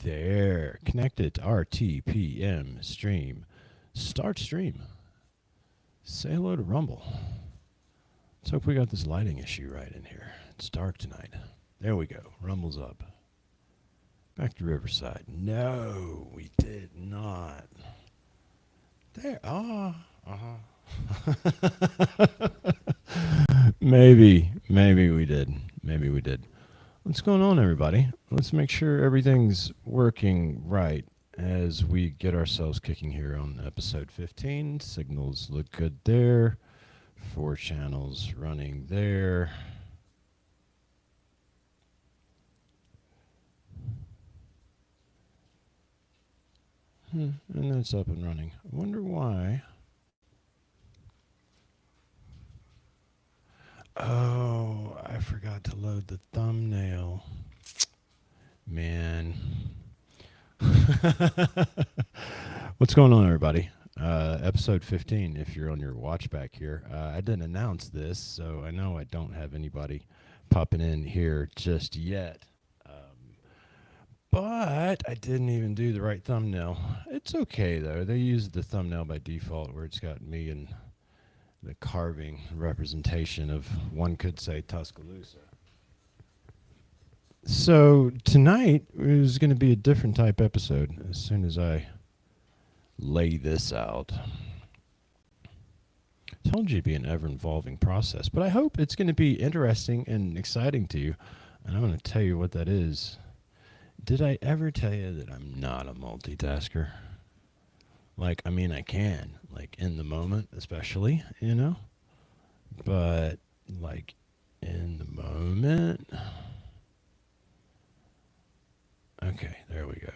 there. Connected to RTPM stream. Start stream. Say hello to Rumble. Let's hope we got this lighting issue right in here. It's dark tonight. There we go. Rumble's up. Back to Riverside. No, we did not. There. Maybe we did. Maybe we did. What's going on, everybody? Let's make sure everything's working right as we get ourselves kicking here on episode 15. Signals look good there. 4 channels running there. And that's up and running. I wonder why. Oh, I forgot to load the thumbnail. Man. What's going on, everybody? Episode 15, if you're on your watch back here. I didn't announce this, so I know I don't have anybody popping in here just yet. But I didn't even do the right thumbnail. It's okay, though. They used the thumbnail by default where it's got me and the carving representation of, one could say, Tuscaloosa. So tonight is going to be a different type episode as soon as I lay this out. I told you it'd be an ever-evolving process, but I hope it's going to be interesting and exciting to you, and I'm going to tell you what that is. Did I ever tell you that I'm not a multitasker? Like, I mean, I can, like, in the moment, especially, you know? But, like, in the moment... Okay, there we go.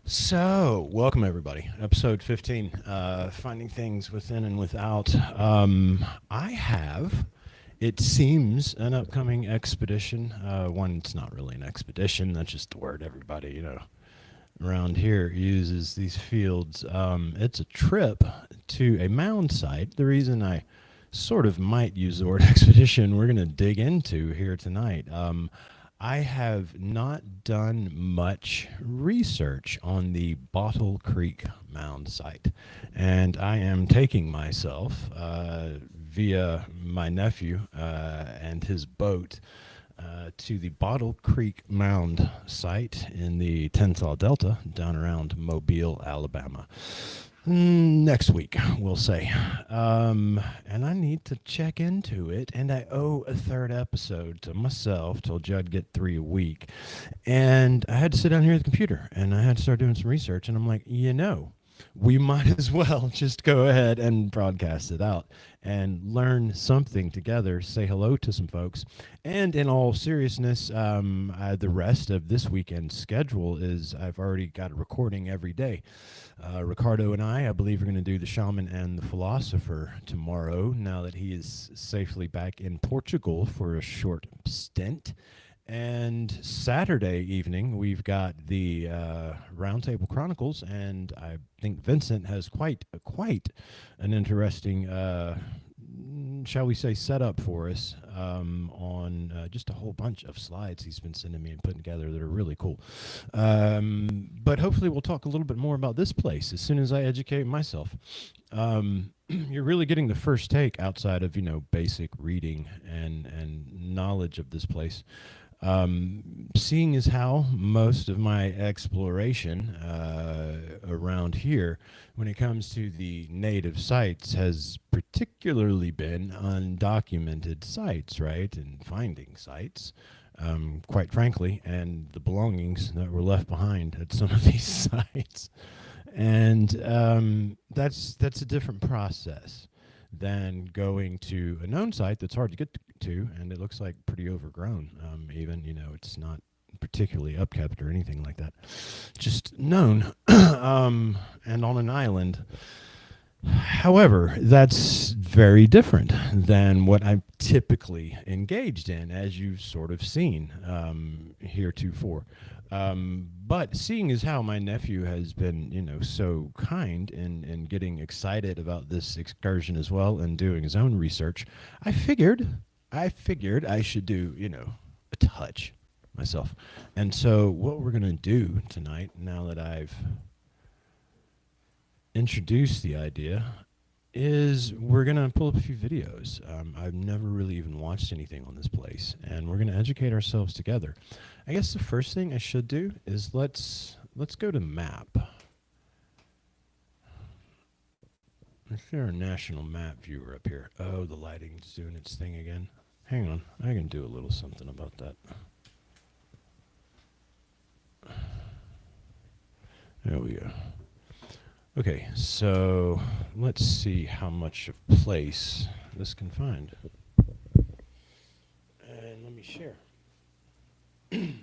So, welcome everybody. Episode 15, Finding Things Within and Without. I have, it seems, an upcoming expedition. One, it's not really an expedition, that's just the word everybody, you know, around here uses these fields. It's a trip to a mound site. The reason I sort of might use the word expedition, we're going to dig into here tonight. I have not done much research on the Bottle Creek Mound site, and I am taking myself via my nephew and his boat to the Bottle Creek Mound site in the Tensas Delta down around Mobile, Alabama. Next week, we'll say. And I need to check into it, and I owe a 3rd episode to myself. Told you I'd get 3 a week. And I had to sit down here at the computer, and I had to start doing some research, and I'm like, you know, we might as well just go ahead and broadcast it out and learn something together, say hello to some folks. And in all seriousness, the rest of this weekend's schedule is I've already got a recording every day. Ricardo and I believe, are going to do the Shaman and the Philosopher tomorrow, now that he is safely back in Portugal for a short stint. And Saturday evening, we've got the Roundtable Chronicles, and I think Vincent has quite an interesting, shall we say, setup for us on just a whole bunch of slides he's been sending me and putting together that are really cool. But hopefully we'll talk a little bit more about this place as soon as I educate myself. You're really getting the first take outside of, you know, basic reading and knowledge of this place. Seeing as how most of my exploration around here, when it comes to the native sites, has particularly been undocumented sites, right? And finding sites, quite frankly, and the belongings that were left behind at some of these sites. And that's a different process than going to a known site that's hard to get to, and it looks like pretty overgrown. Even, you know, it's not particularly upkept or anything like that, just known, and on an island. However, that's very different than what I'm typically engaged in, as you've sort of seen heretofore. But seeing as how my nephew has been, you know, so kind in getting excited about this excursion as well and doing his own research, I figured I figured I should do, a touch myself. And so what we're going to do tonight, now that I've introduced the idea, is we're going to pull up a few videos. I've never really even watched anything on this place, and we're going to educate ourselves together. I guess the first thing I should do is let's go to map. Is there a national map viewer up here? Oh, the lighting's doing its thing again. Hang on, I can do a little something about that. There we go. Okay, so let's see how much of place this can find. And let me share. Man,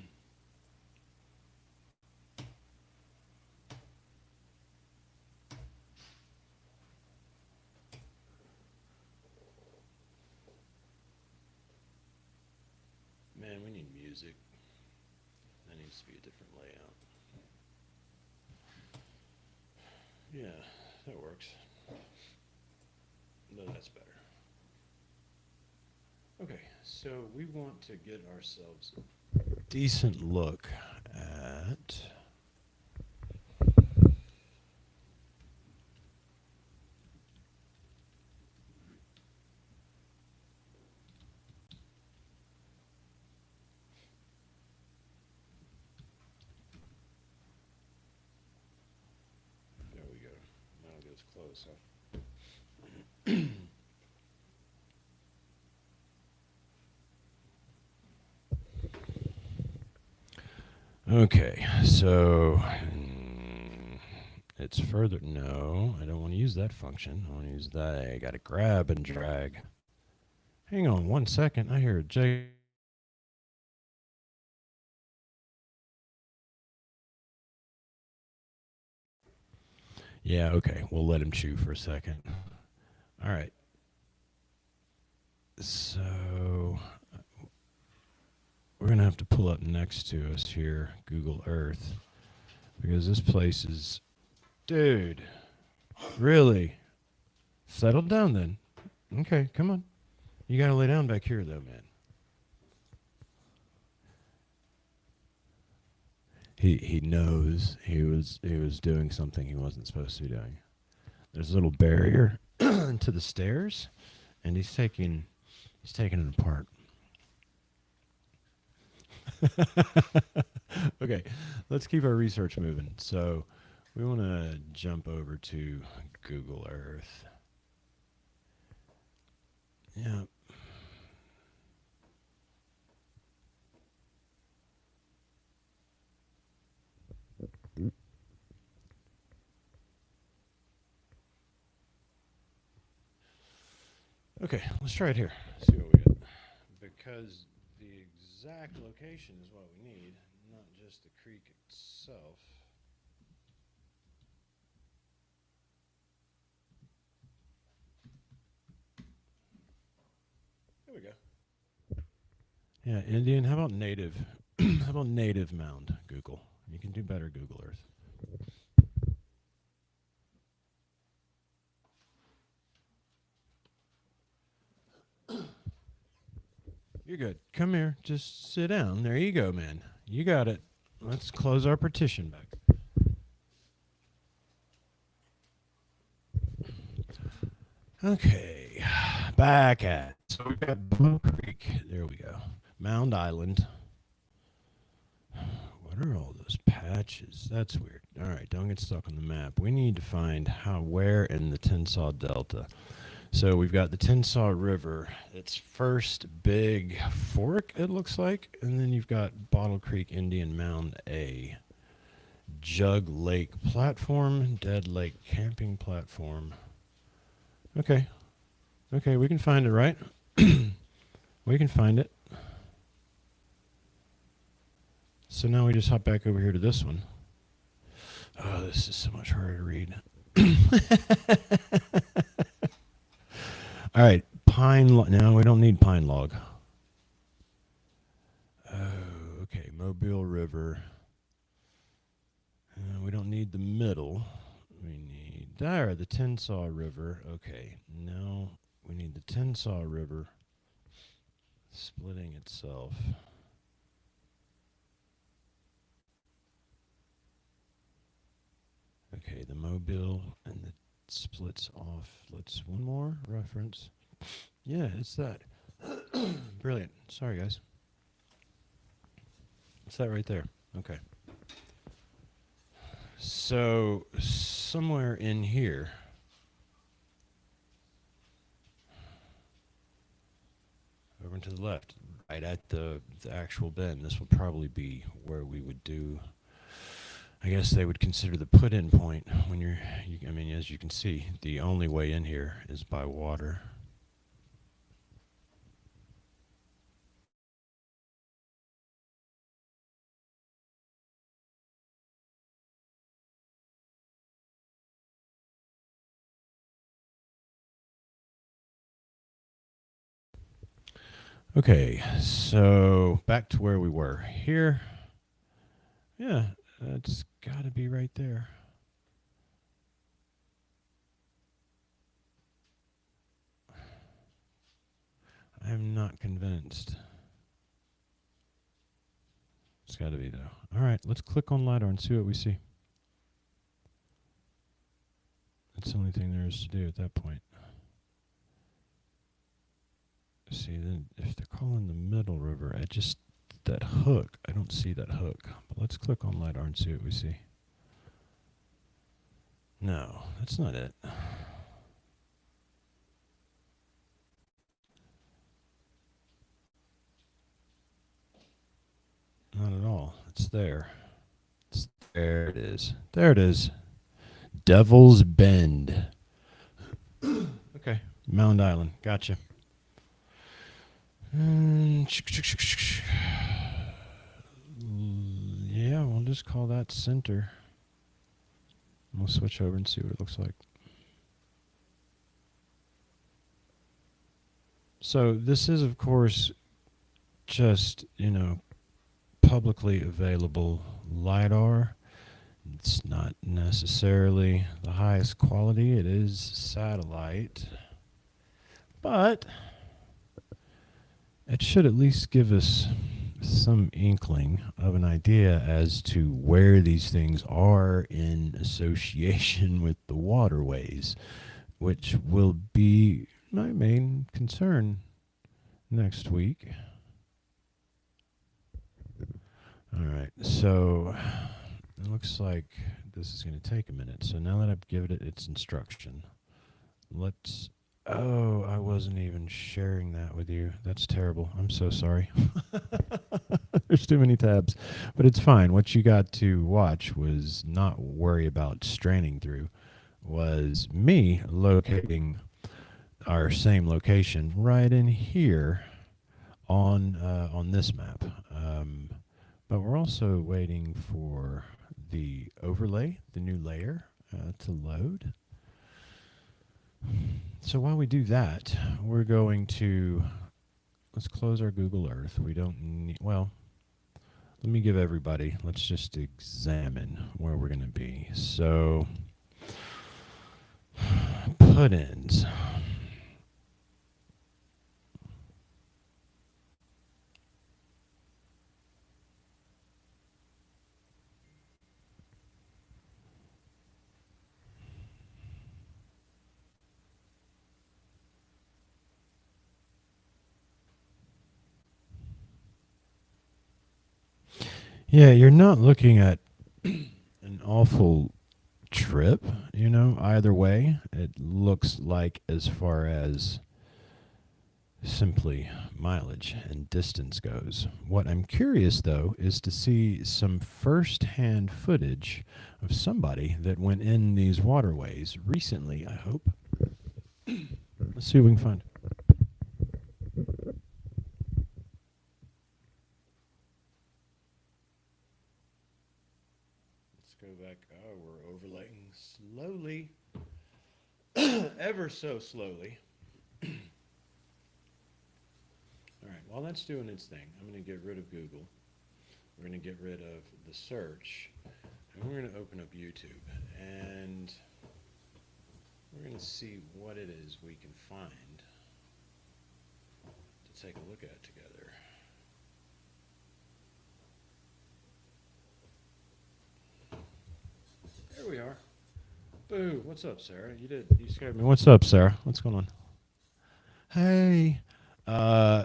we need music. That needs to be a different layout. Yeah, that works. No, that's better. Okay, so we want to get ourselves a decent look at there we go. Now it goes close, huh? Okay, so it's further. No, I don't want to use that function. I want to use that. I got to grab and drag. Hang on 1 second. I hear a J. Yeah, okay. We'll let him chew for a second. All right. So we're going to have to pull up next to us here Google Earth, because this place is, dude, really? Settle down then. Okay, come on. You got to lay down back here though, man. He knows he was doing something he wasn't supposed to be doing. There's a little barrier to the stairs, and he's taking it apart. Okay, let's keep our research moving. So we want to jump over to Google Earth. Yeah. Okay, let's try it here. See what we get. Because the exact location is what we need, not just the creek itself. There we go. Yeah, Indian. How about native? How about native mound, Google? You can do better, Google Earth. You're good. Come here. Just sit down. There you go, man. You got it. Let's close our partition back. Okay. Back at. So we've got Bottle Creek. There we go. Mound Island. What are all those patches? That's weird. All right, don't get stuck on the map. We need to find where in the Tensaw Delta. So we've got the Tensaw River. Its first big fork, it looks like. And then you've got Bottle Creek Indian Mound A. Jug Lake Platform. Dead Lake Camping Platform. Okay. Okay, we can find it, right? We can find it. So now we just hop back over here to this one. Oh, this is so much harder to read. All right, pine log. No, we don't need pine log. Oh, okay, Mobile River. We don't need the middle. We need there, the Tensaw River. Okay, now we need the Tensaw River. splitting itself. Okay, the mobile and the splits off. Let's one more reference. Yeah, it's that. Brilliant. Sorry, guys. It's that right there. Okay. So somewhere in here, over to the left, right at the actual bend, this will probably be where we would do. I guess they would consider the put-in point when I mean, as you can see, the only way in here is by water. Okay, so back to where we were. Here, yeah, that's got to be right there. I'm not convinced. It's got to be, though. All right, let's click on LiDAR and see what we see. That's the only thing there is to do at that point. See, then if they're calling the middle river, that hook, I don't see that hook. But let's click on LiDAR and see what we see. No, that's not it. Not at all. It's there. There it is. There it is. Devil's Bend. Okay. Mound Island. Gotcha. Yeah, we'll just call that center. We'll switch over and see what it looks like. So this is, of course, just, publicly available LiDAR. It's not necessarily the highest quality. It is satellite. But it should at least give us some inkling of an idea as to where these things are in association with the waterways, which will be my main concern next week. All right, so it looks like this is going to take a minute. So now that I've given it its instruction, oh, I wasn't even sharing that with you. That's terrible. I'm so sorry. There's too many tabs, but it's fine. What you got to watch was not worry about straining through, was me locating our same location right in here on this map. But we're also waiting for the overlay, the new layer, to load. So while we do that, we're going to, let's close our Google Earth. We don't need, well, let me give everybody, let's just examine where we're going to be. So, put-ins. Yeah, you're not looking at an awful trip, either way. It looks like, as far as simply mileage and distance goes. What I'm curious, though, is to see some first-hand footage of somebody that went in these waterways recently, I hope. Let's see what we can find. Let's go back. Oh, we're overlaying slowly. Ever so slowly. All right, while that's doing its thing, I'm going to get rid of Google. We're going to get rid of the search. And we're going to open up YouTube. And we're going to see what it is we can find to take a look at together. There we are. Boo! What's up, Sarah? You scared me. What's up, Sarah? What's going on? Hey.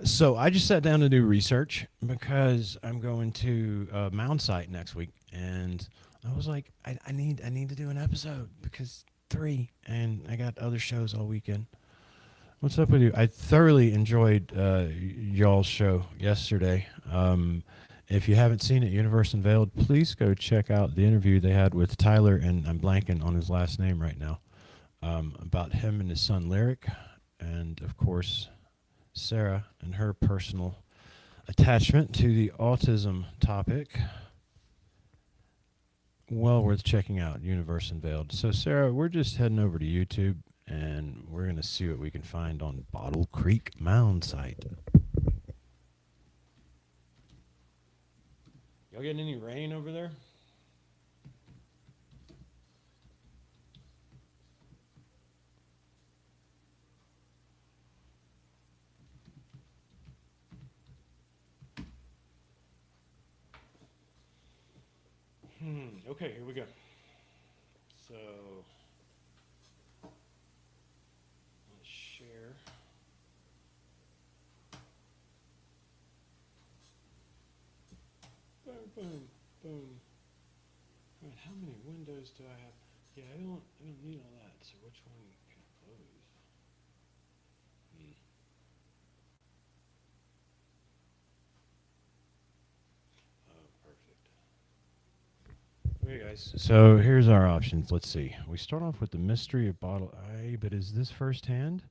So I just sat down to do research because I'm going to Mound Site next week, and I was like, I need to do an episode because three, and I got other shows all weekend. What's up with you? I thoroughly enjoyed y'all's show yesterday. If you haven't seen it, Universe Unveiled, please go check out the interview they had with Tyler, and I'm blanking on his last name right now, about him and his son Lyric, and of course Sarah and her personal attachment to the autism topic. Well worth checking out, Universe Unveiled. So, Sarah, we're just heading over to YouTube and we're going to see what we can find on Bottle Creek Mound site. Y'all getting any rain over there? Okay, here we go. So, let's share. Boom, boom, boom. All right, how many windows do I have? Yeah, I don't need all that. So which one can I close? Oh, perfect. Okay, guys. So here's our options. Let's see. We start off with the mystery of bottle I, but is this firsthand?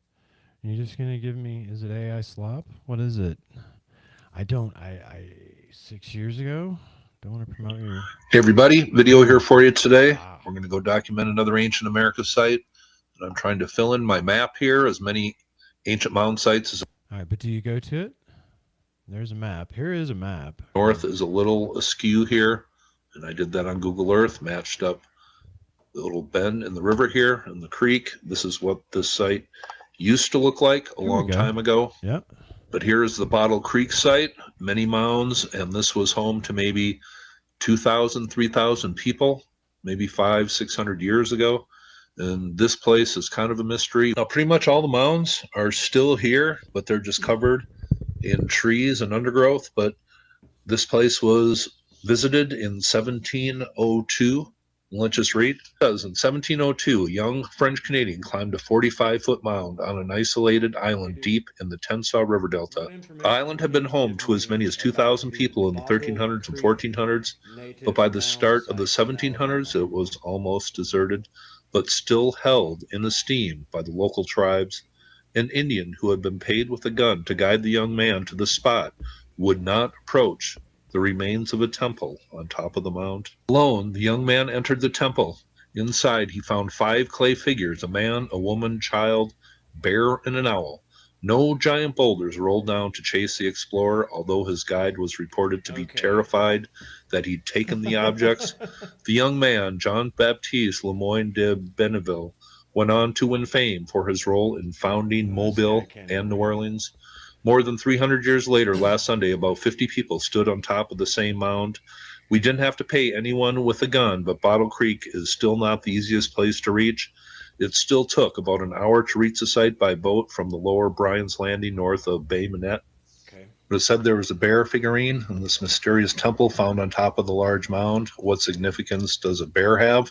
You're just gonna give me? Is it AI slop? What is it? I don't. I 6 years ago. Don't want to promote your. Hey everybody, video here for you today. Wow. We're going to go document another ancient America site. And I'm trying to fill in my map here, as many ancient mound sites as. All right, but do you go to it? There's a map. Here is a map. North is a little askew here, and I did that on Google Earth, matched up the little bend in the river here and the creek. This is what this site used to look like a long time ago. Yep. But here is the Bottle Creek site, many mounds, and this was home to maybe 2,000, 3,000 people, maybe 500-600 years ago. And this place is kind of a mystery. Now, pretty much all the mounds are still here, but they're just covered in trees and undergrowth. But this place was visited in 1702. Let's just read. It says, in 1702, a young French Canadian climbed a 45-foot mound on an isolated island deep in the Tensaw River Delta. The island had been home to as many as 2,000 people in the 1300s and 1400s, but by the start of the 1700s, it was almost deserted, but still held in esteem by the local tribes. An Indian who had been paid with a gun to guide the young man to the spot would not approach the remains of a temple on top of the mound. Alone, the young man entered the temple. Inside, he found 5 clay figures, a man, a woman, child, bear, and an owl. No giant boulders rolled down to chase the explorer, although his guide was reported to be terrified that he'd taken the objects. The young man, Jean Baptiste Lemoyne de Benneville, went on to win fame for his role in founding Mobile and New Orleans. More than 300 years later, last Sunday, about 50 people stood on top of the same mound. We didn't have to pay anyone with a gun, but Bottle Creek is still not the easiest place to reach. It still took about an hour to reach the site by boat from the lower Bryan's Landing north of Bay Minette. But it said there was a bear figurine in this mysterious temple found on top of the large mound. What significance does a bear have?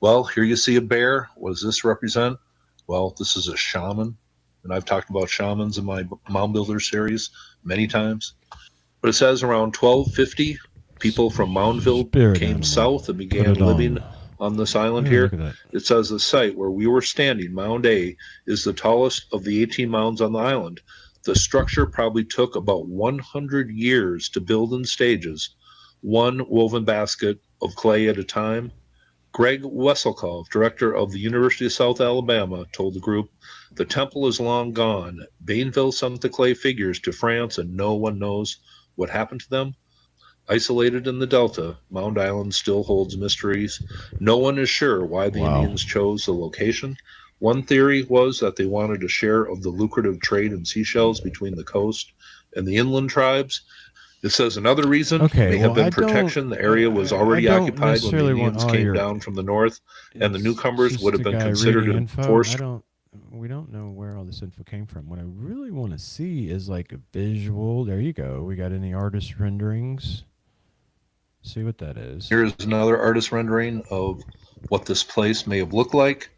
Well, here you see a bear. What does this represent? Well, this is a shaman. And I've talked about shamans in my Mound Builder series many times. But it says around 1250, people from Moundville came south and began living on this island here. It says the site where we were standing, Mound A, is the tallest of the 18 mounds on the island. The structure probably took about 100 years to build in stages, one woven basket of clay at a time. Greg Wesselkov, director of the University of South Alabama, told the group, the temple is long gone. Bainville sent the clay figures to France, and no one knows what happened to them. Isolated in the Delta, Mound Island still holds mysteries. No one is sure why the Indians chose the location. One theory was that they wanted a share of the lucrative trade in seashells between the coast and the inland tribes. It says another reason Okay, may have well, been protection. The area was I already don't occupied when the necessarily want Indians all came your. down from the north, and the It's newcomers would just have a been guy considered reading info. enforced. We don't know where all this info came from. What I really want to see is like a visual. There you go. We got any artist renderings? See what that is. Here is another artist rendering of what this place may have looked like.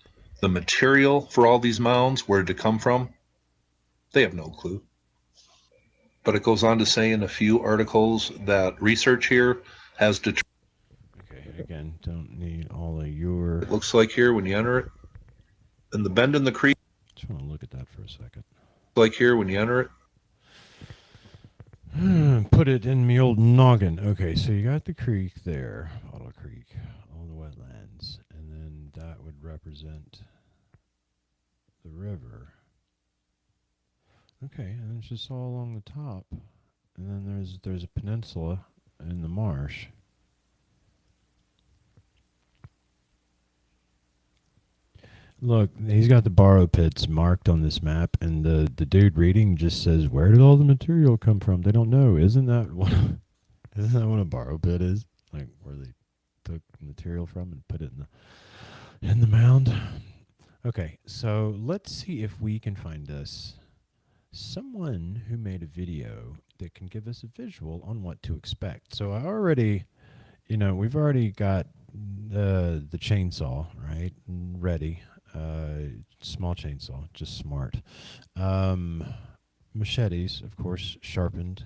The material for all these mounds, where did it come from? They have no clue. But it goes on to say in a few articles that research here has determined. Okay, again, don't need all of your. It looks like here when you enter it, and the bend in the creek, Just want to look at that for a second. like here when you enter it. Put it in me old noggin. Okay, so you got the creek there, Bottle Creek, all the wetlands, and then that would represent the river. Okay, and it's just all along the top, and then there's a peninsula in the marsh. Look, he's got the borrow pits marked on this map, and the dude reading just says, "Where did all the material come from?" They don't know. Isn't that what? Isn't that what a borrow pit is? Like where they took material from and put it in the mound. Okay, so let's see if we can find us someone who made a video that can give us a visual on what to expect. So I already, we've already got the chainsaw right ready. Small chainsaw, just smart. Machetes, of course, sharpened.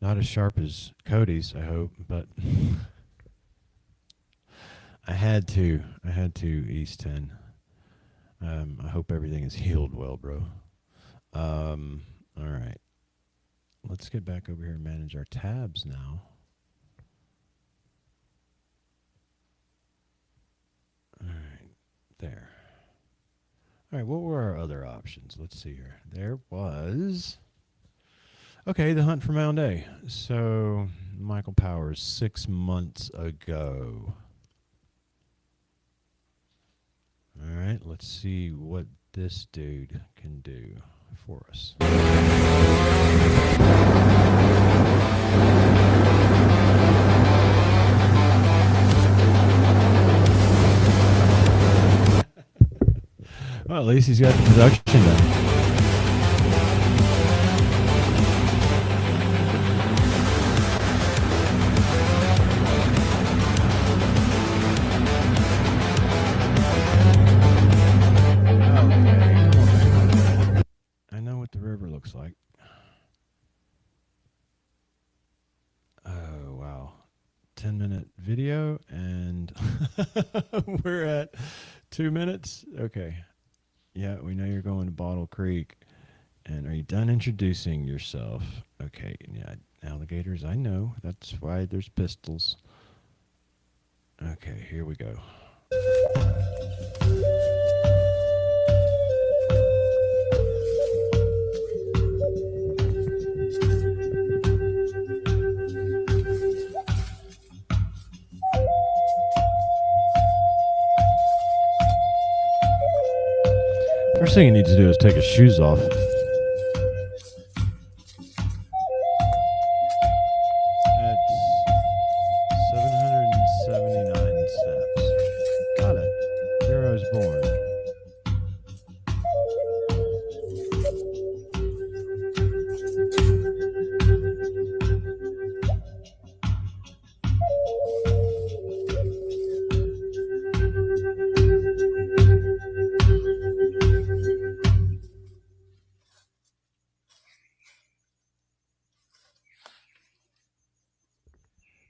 Not as sharp as Cody's, I hope, but I had to East 10. I hope everything is healed well, bro. All right. Let's get back over here and manage our tabs now. All right. There. All right, what were our other options? Let's see here. There was... Okay, the hunt for Mound A. So, Michael Powers, 6 months ago. All right, let's see what this dude can do for us. Well, at least he's got the production done. I know what the river looks like. Oh, wow. 10-minute video, and we're at 2 minutes. Okay. Yeah, we know you're going to Bottle Creek. And are you done introducing yourself? Okay, yeah, alligators, I know. That's why there's pistols. Okay, here we go. First thing you need to do is take his shoes off. That's 779 steps. Got it. Here I was born.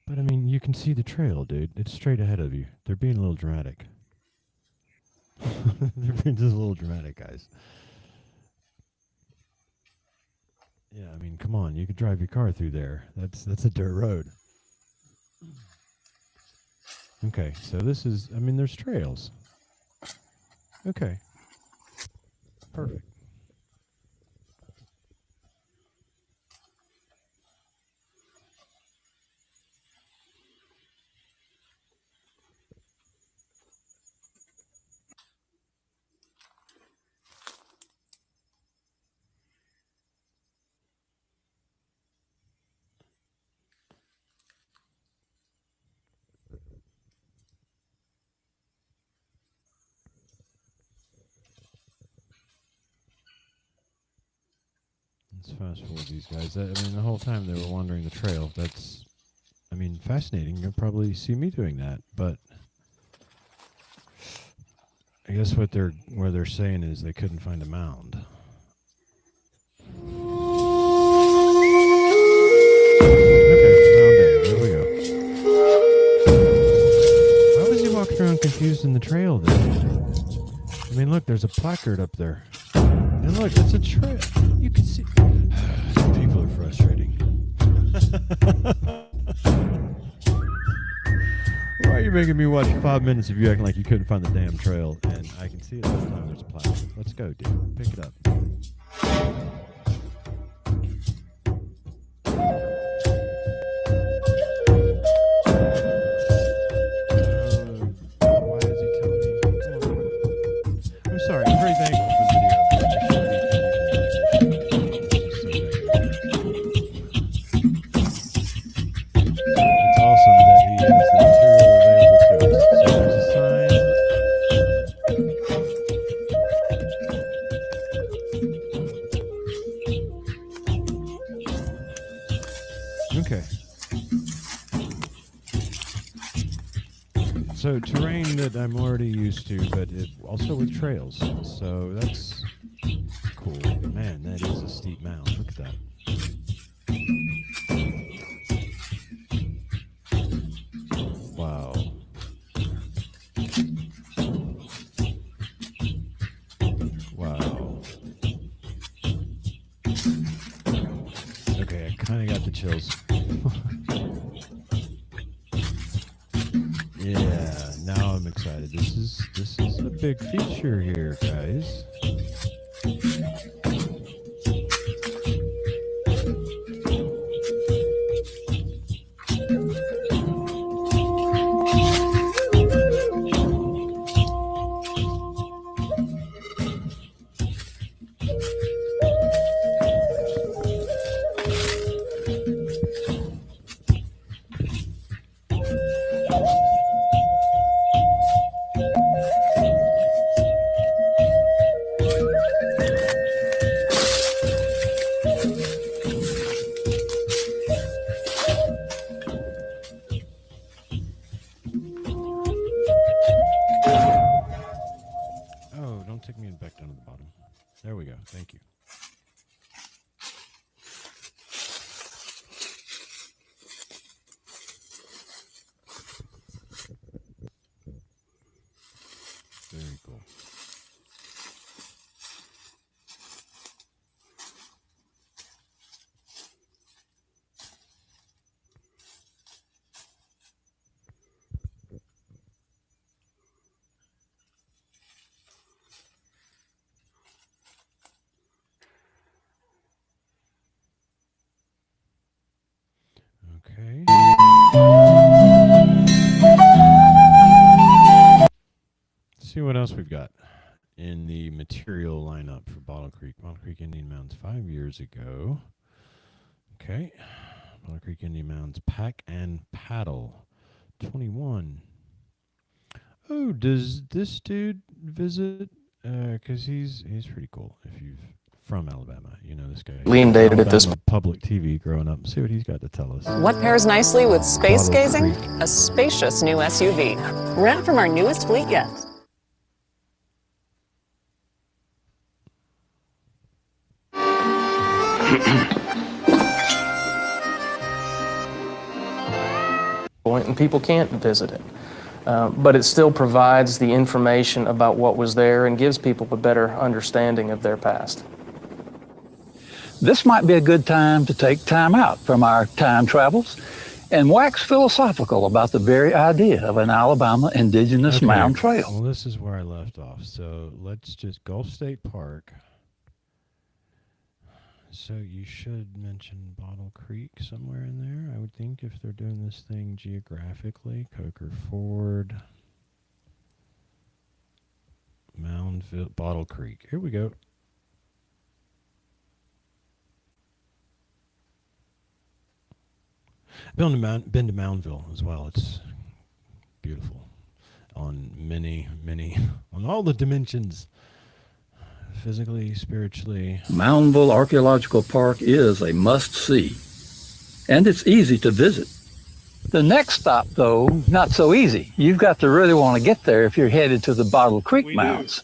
But I mean, you can see the trail, dude. It's straight ahead of you. They're being a little dramatic. They're being just a little dramatic, guys. Yeah, I mean, come on. You could drive your car through there. That's a dirt road. Okay, so this is, I mean, there's trails. Okay. Perfect. Let's fast forward these guys. I mean, the whole time they were wandering the trail. That's, I mean, fascinating. You'll probably see me doing that, but I guess where they're saying is they couldn't find a mound. There we go. Why was he walking around confused in the trail then? I mean, look, there's a placard up there. And look, it's a trail. You can see. People are frustrating. Why are you making me watch 5 minutes of you acting like you couldn't find the damn trail? And I can see it this time. There's a placard. Let's go, dude. Pick it up. Why is he telling me? I'm sorry. I'm very thankful for the video. It's awesome that he has the material available to us. So there's a sign. Okay. So terrain that I'm already used to, but it also with trails. So that's cool. Man, that is a steep mound. Look at that. Wow. Wow. Okay, I kind of got the chills. Yeah, now I'm excited. This is a big feature here, guys. Oh, don't take me back down to the bottom. There we go. Thank you. Very cool. Okay. Let's see what else we've got in the material lineup for Bottle Creek. Bottle Creek Indian Mounds 5 years ago. Okay. Bottle Creek Indian Mounds Pack and Paddle 21. Oh, does this dude visit? Because he's pretty cool. If you've from Alabama, you know this guy. Lean dated at this public TV growing up. See what he's got to tell us. What pairs nicely with space Bottle gazing? Creek. A spacious new SUV. Rent from our newest fleet yet. point, and people can't visit it. But it still provides the information about what was there and gives people a better understanding of their past. This might be a good time to take time out from our time travels and wax philosophical about the very idea of an Alabama indigenous mound trail. Well, this is where I left off. So let's just Gulf State Park. So you should mention Bottle Creek somewhere in there, I would think, if they're doing this thing geographically. Coker Ford, Moundville, Bottle Creek. Here we go. Been to Moundville as well. It's beautiful on many, on all the dimensions. physically, spiritually. Moundville Archaeological Park is a must-see, and it's easy to visit. The next stop, though, not so easy. You've got to really want to get there if you're headed to the Bottle Creek Mounds.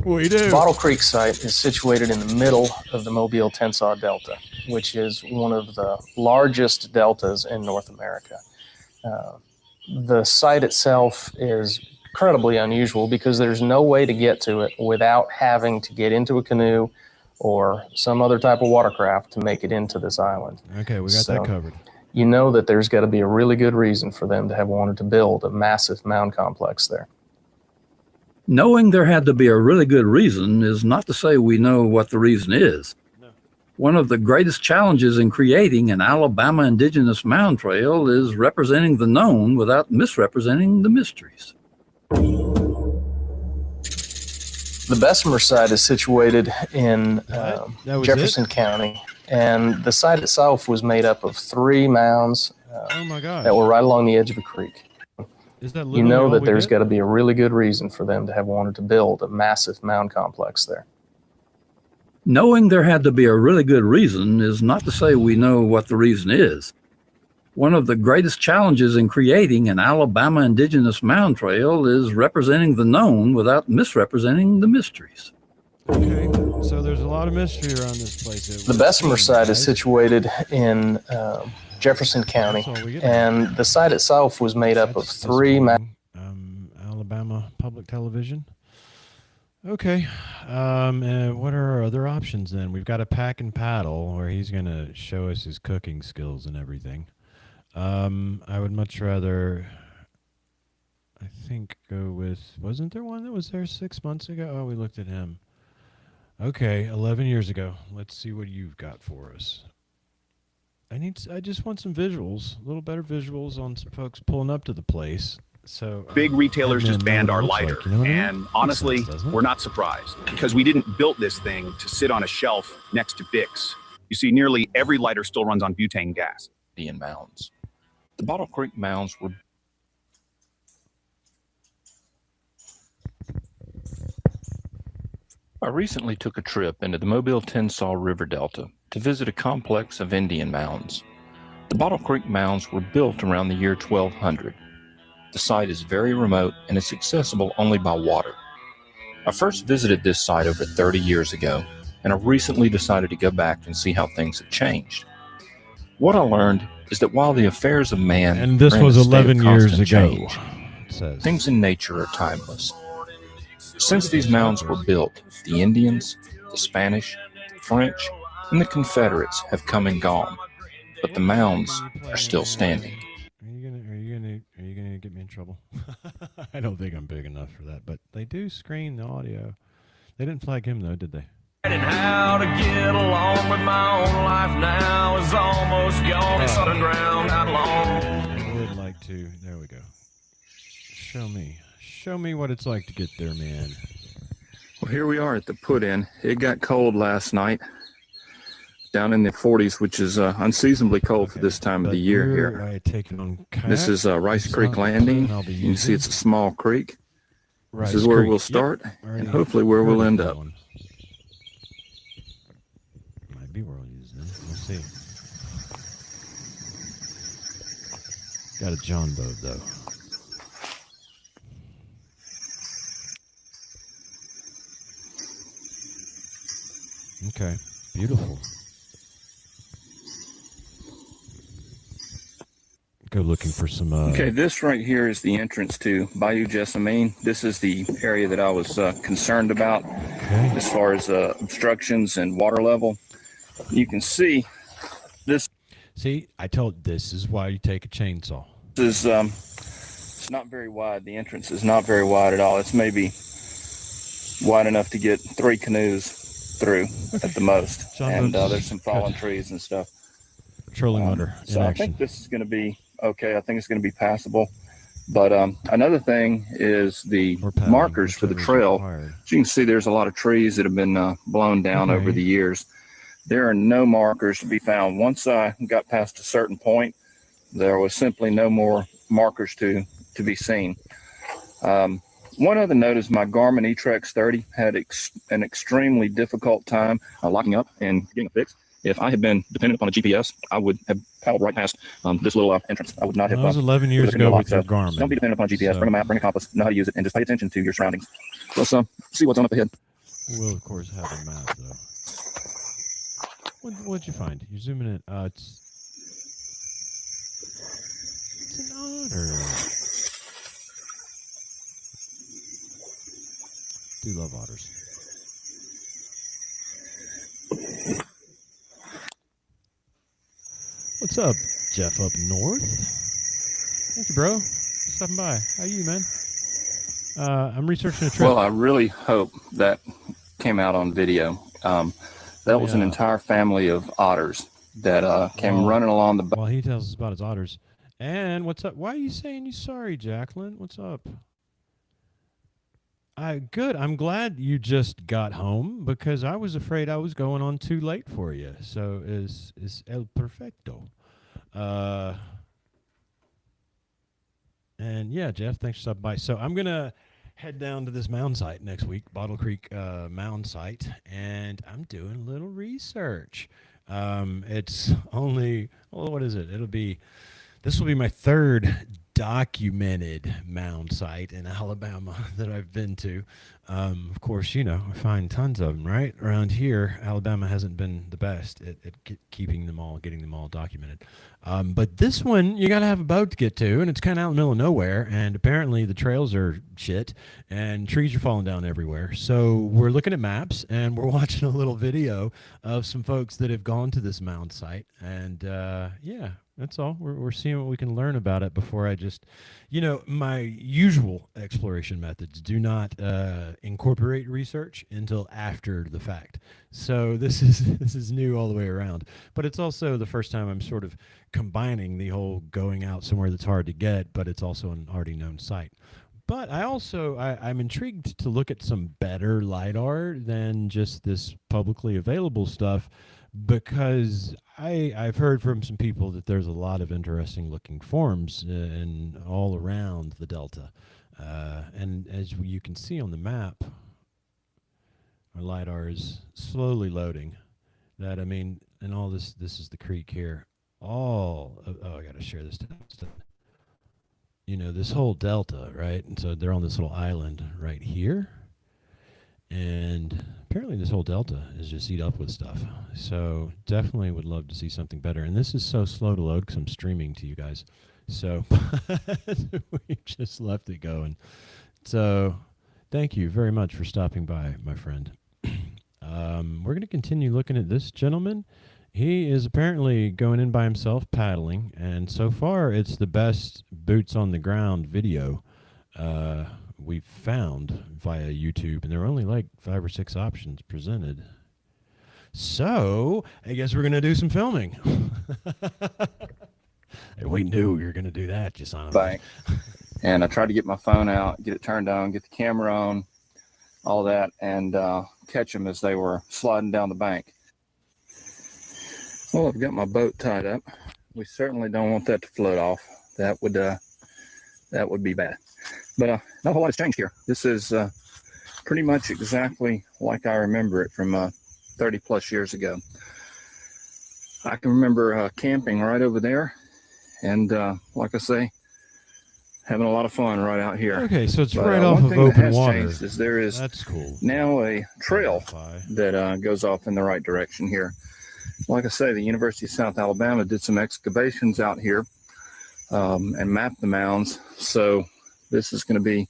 We do. Bottle Creek site is situated in the middle of the Mobile-Tensaw Delta, which is one of the largest deltas in North America. The site itself is incredibly unusual because there's no way to get to it without having to get into a canoe or some other type of watercraft to make it into this island. Okay, we got that covered. You know that there's got to be a really good reason for them to have wanted to build a massive mound complex there. Knowing there had to be a really good reason is not to say we know what the reason is. No. One of the greatest challenges in creating an Alabama indigenous mound trail is representing the known without misrepresenting the mysteries. The Bessemer site is situated in That was Jefferson County, and the site itself was made up of 3 mounds Oh my gosh. that were right along the edge of a creek. Is that You know that there's got to be a really good reason for them to have wanted to build a massive mound complex there. Knowing there had to be a really good reason is not to say we know what the reason is. One of the greatest challenges in creating an Alabama indigenous mound trail is representing the known without misrepresenting the mysteries. Okay, so there's a lot of mystery around this place. The Bessemer site is situated in Jefferson County, and the site itself was made up of 3 mounds. Alabama Public Television. Okay, and what are our other options then? We've got a pack and paddle where he's going to show us his cooking skills and everything. I would much rather, I think, go with, wasn't there one that was there 6 months ago? Oh, we looked at him. Okay, 11 years ago. Let's see what you've got for us. I just want some visuals, a little better visuals on some folks pulling up to the place. So big retailers just banned our lighter, like, you know what I mean? and honestly, we're not surprised because we didn't build this thing to sit on a shelf next to Bix. You see, nearly every lighter still runs on butane gas. Indian mounds. The Bottle Creek mounds were I recently took a trip into the Mobile-Tensaw River Delta to visit a complex of Indian mounds. The Bottle Creek mounds were built around the year 1200. The site is very remote and is accessible only by water. I first visited this site over 30 years ago, and I recently decided to go back and see how things have changed. What I learned is that while the affairs of man and this are in was a state of 11 years constant ago. change, It says. things in nature are timeless. Since these mounds were built, the Indians, the Spanish, French, and the Confederates have come and gone, but the mounds are still standing. Are you gonna get me in trouble? I don't think I'm big enough for that, but they do screen the audio. They didn't flag him though, did they? And how to get along with my own life now is almost gone. It's underground, not long. I would like to. There we go. Show me what it's like to get there, man. Well, here we are at the put-in. It got cold last night, down in the 40s, which is unseasonably cold for this time of the year here. This is Rice Creek Landing. You can see it's a small creek. This is where we'll start, and hopefully where we'll end up. Might be where we'll use them. We'll see. Got a John boat though. Okay, beautiful. Go looking for some. Okay, this right here is the entrance to Bayou Jessamine. This is the area that I was concerned about as far as obstructions and water level. You can see this. See, I told this is why you take a chainsaw. This is it's not very wide. The entrance is not very wide at all. It's maybe wide enough to get 3 canoes through at the most. And there's some fallen trees and stuff. Trolling motor. So I think this is going to be okay. I think it's going to be passable. But another thing is the markers for the trail. As you can see, there's a lot of trees that have been blown down over the years. There are no markers to be found. Once I got past a certain point, there was simply no more markers to be seen. One other note is my Garmin eTrex 30 had an extremely difficult time locking up and getting a fix. If I had been dependent upon a GPS, I would have paddled right past this little entrance. I would not have. That was 11 years ago with your Garmin. Don't be dependent upon a GPS. Bring a map, bring a compass, know how to use it, and just pay attention to your surroundings. Let's see what's on up ahead. We'll, of course, have a map, though. What'd you find? You're zooming in. It's an otter. Do love otters. What's up, Jeff up north? Thank you, bro. Stopping by. How you, man? I'm researching a trip. Well, I really hope that came out on video. That was an entire family of otters that came running along the. While he tells us about his otters. And what's up? Why are you saying you sorry, Jacqueline? What's up? Good. I'm glad you just got home because I was afraid I was going on too late for you. So is el perfecto. And yeah, Jeff, thanks for stopping by. So I'm gonna head down to this mound site next week, Bottle Creek Mound site, and I'm doing a little research. It's only, what is it? This will be my third documented mound site in Alabama that I've been to. Of course, I find tons of them, right? Around here, Alabama hasn't been the best at getting them all documented. But this one, you got to have a boat to get to, and it's kind of out in the middle of nowhere, and apparently the trails are shit, and trees are falling down everywhere. So we're looking at maps, and we're watching a little video of some folks that have gone to this mound site, and yeah, that's all. We're seeing what we can learn about it before I just, my usual exploration methods do not incorporate research until after the fact. So this is new all the way around. But it's also the first time I'm sort of combining the whole going out somewhere that's hard to get, but it's also an already known site. But I'm intrigued to look at some better LiDAR than just this publicly available stuff, because I've heard from some people that there's a lot of interesting looking forms in all around the Delta. And as you can see on the map, our LiDAR is slowly loading. And all this is the creek here. I got to share this. This whole Delta, right? And so they're on this little island right here. And apparently this whole Delta is just eat up with stuff. So definitely would love to see something better. And this is so slow to load because I'm streaming to you guys. So we just left it going. So thank you very much for stopping by, my friend. We're going to continue looking at this gentleman. He is apparently going in by himself paddling. And so far, it's the best boots on the ground video we've found via YouTube, and there are only like 5 or 6 options presented. So I guess we're gonna do some filming. We knew we were gonna do that, just on a bank. And I tried to get my phone out, get it turned on, get the camera on, all that, and catch them as they were sliding down the bank. Well, I've got my boat tied up. We certainly don't want that to float off. That would be bad. But not a whole lot has changed here. This is pretty much exactly like I remember it from 30 plus years ago. I can remember camping right over there, and like I say, having a lot of fun right out here. Okay, so it's right off of open water. Is there is That's cool. Now a trail that goes off in the right direction here. Like I say, the University of South Alabama did some excavations out here and mapped the mounds. So this is going to be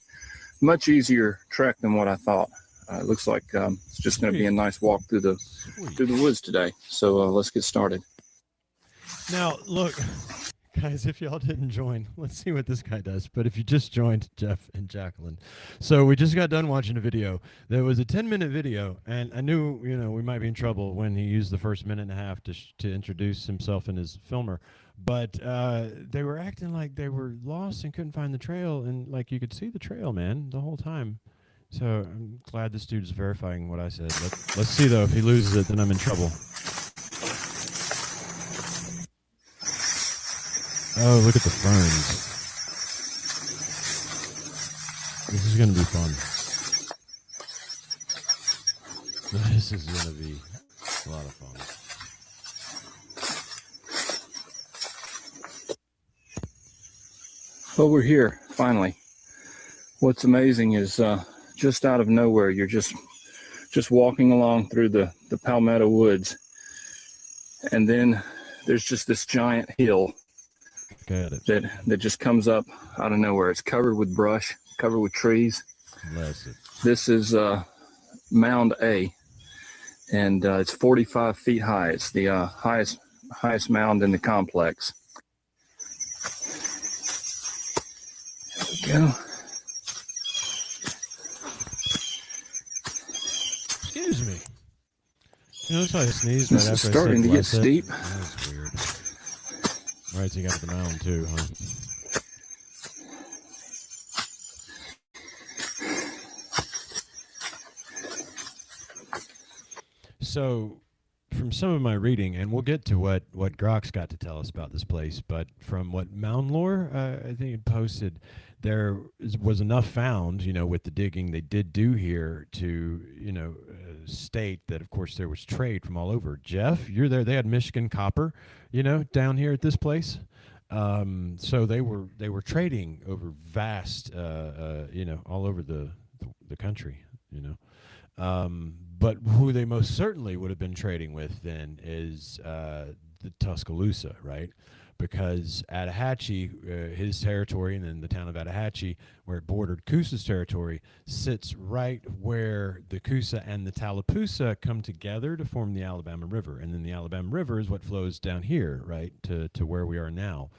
much easier trek than what I thought. It looks like it's just going to be a nice walk through the woods today. So let's get started. Now, look, guys, if y'all didn't join, let's see what this guy does. But if you just joined, Jeff and Jacqueline. So we just got done watching a video. There was a 10-minute video, and I knew, we might be in trouble when he used the first minute and a half to introduce himself and his filmer. But they were acting like they were lost and couldn't find the trail, and like you could see the trail, man, the whole time. So I'm glad this dude's verifying what I said. Let's see, though. If he loses it, then I'm in trouble. Oh, look at the ferns. This is going to be fun. This is going to be a lot of fun. Well, we're here, finally. What's amazing is just out of nowhere, you're just walking along through the Palmetto Woods, and then there's just this giant hill that just comes up out of nowhere. It's covered with brush, covered with trees. This is Mound A, and it's 45 feet high. It's the highest mound in the complex. There we go. Excuse me. You notice how I sneezed This right is after I starting said to get bless it? steep. That's weird. Right, so you got the mound too, huh? So, from some of my reading, and we'll get to what Grok's got to tell us about this place, but from what Mound Lore, I think it posted, there was enough found, with the digging they did do here to, state that, of course, there was trade from all over. Jeff, you're there. They had Michigan copper, down here at this place. So they were trading over vast, all over the country, But who they most certainly would have been trading with then is the Tuscaloosa, right? Because Attahachie, his territory, and then the town of Attahachie, where it bordered Coosa's territory, sits right where the Coosa and the Tallapoosa come together to form the Alabama River. And then the Alabama River is what flows down here, right, to where we are now.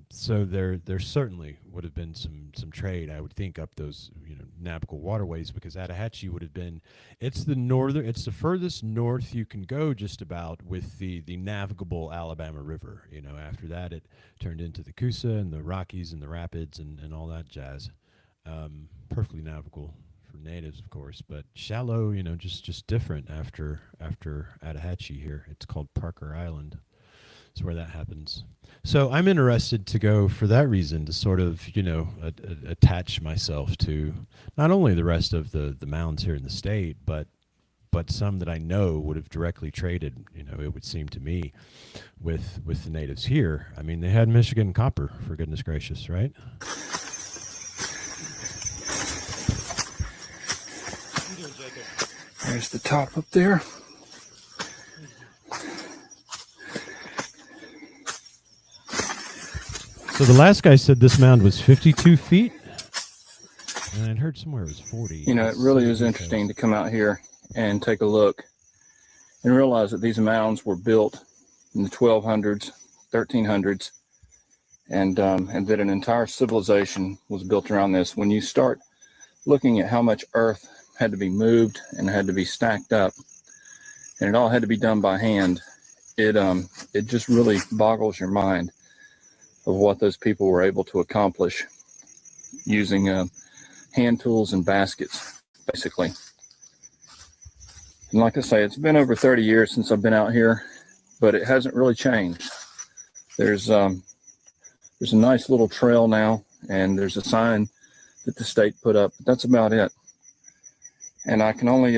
So there certainly would have been some trade, I would think, up those navigable waterways, because Attahachie would have been it's the furthest north you can go just about with the navigable Alabama River. After that it turned into the Coosa and the Rockies and the Rapids and all that jazz. Perfectly navigable for natives, of course, but shallow, just different after Attahachie here. It's called Parker Island. That's where that happens. So I'm interested to go for that reason, to sort of, attach myself to not only the rest of the mounds here in the state, but some that I know would have directly traded, it would seem to me, with the natives here. I mean, they had Michigan copper, for goodness gracious, right? There's the top up there. So the last guy said this mound was 52 feet, and I'd heard somewhere it was 40. It really is interesting to come out here and take a look and realize that these mounds were built in the 1200s, 1300s, and that an entire civilization was built around this. When you start looking at how much earth had to be moved and had to be stacked up, and it all had to be done by hand, it just really boggles your mind of what those people were able to accomplish using hand tools and baskets, basically. And like I say, it's been over 30 years since I've been out here, but it hasn't really changed. There's a nice little trail now, and there's a sign that the state put up, but that's about it. And I can only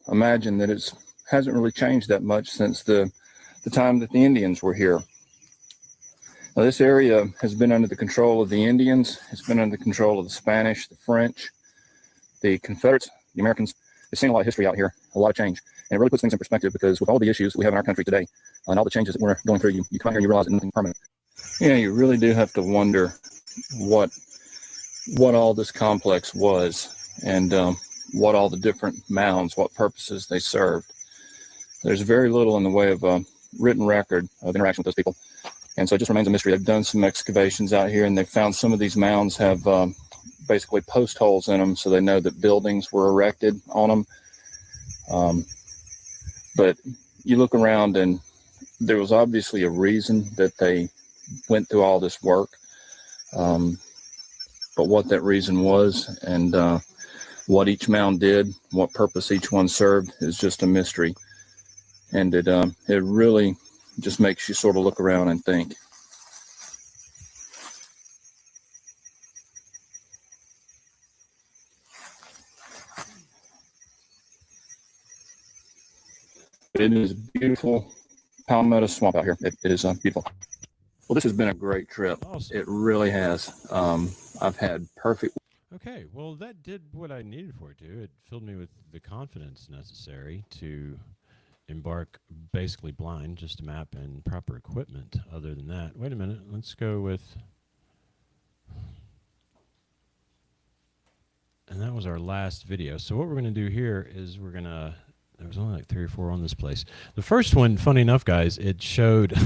imagine that it hasn't really changed that much since the time that the Indians were here. Now, this area has been under the control of the Indians. It's been under the control of the Spanish, the French, the Confederates, the Americans. It's seen a lot of history out here, a lot of change. And it really puts things in perspective, because with all the issues we have in our country today and all the changes that we're going through, you come out here and you realize that nothing's permanent. Yeah, you really do have to wonder what all this complex was, and what all the different mounds, what purposes they served. There's very little in the way of written record of interaction with those people. And so it just remains a mystery. They've done some excavations out here, and they've found some of these mounds have basically post holes in them, so they know that buildings were erected on them. But you look around, and there was obviously a reason that they went through all this work. But what that reason was, and what each mound did, what purpose each one served, is just a mystery. And it really just makes you sort of look around and think. It is beautiful palmetto swamp out here. It is beautiful. Well, this has been a great trip. Awesome. It really has. I've had perfect. Okay, well, that did what I needed for it to. It filled me with the confidence necessary to embark basically blind, just a map and proper equipment. Other than that, wait a minute, let's go with. And that was our last video. So what we're going to do here is we're going to, there was only like 3 or 4 on this place. The first one, funny enough, guys, it showed